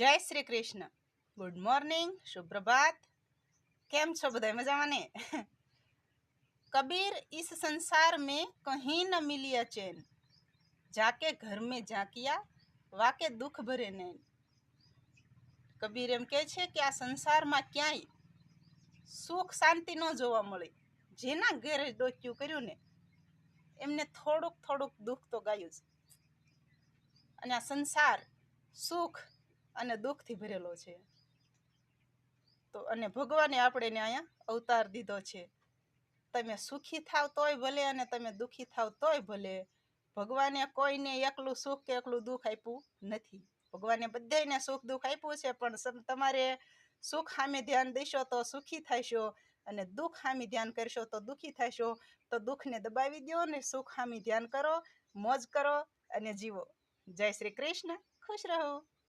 जय Shri Krishna. Good morning, सुप्रभात। केम छो बधाय मजामा ने? कबीर इस संसार में कहीं न मिलिया चैन, जाके घर में झांकिया वाके दुख भरे नैन। कबीर एम કહે છે કે આ સંસારમાં ક્યાંય સુખ શાંતિ ન જોવા મળે. જેના ઘેરે ડોક્યું કર્યું ને એમને થોડુંક થોડુંક દુઃખ તો ગાયું જ. અને આ સંસાર સુખ અને દુઃખથી ભરેલો છે. તો અને ભગવાને આપણે અહીંયા અવતાર દીધો છે. તમે સુખી થાવ તોય ભલે અને તમે દુઃખી થાવ તોય ભલે, ભગવાને કોઈને એકલું સુખ કે એકલું દુઃખ આપ્યું નથી. ભગવાને બધાને સુખ દુઃખ આપ્યું છે, પણ તમારે સુખ સામે ધ્યાન દેશો તો સુખી થશો અને દુઃખ સામે ધ્યાન કરશો તો દુઃખી થશો. તો દુઃખને દબાવી દો ને સુખ સામે ધ્યાન કરો, મોજ કરો અને જીવો. જય શ્રી કૃષ્ણ. ખુશ રહો.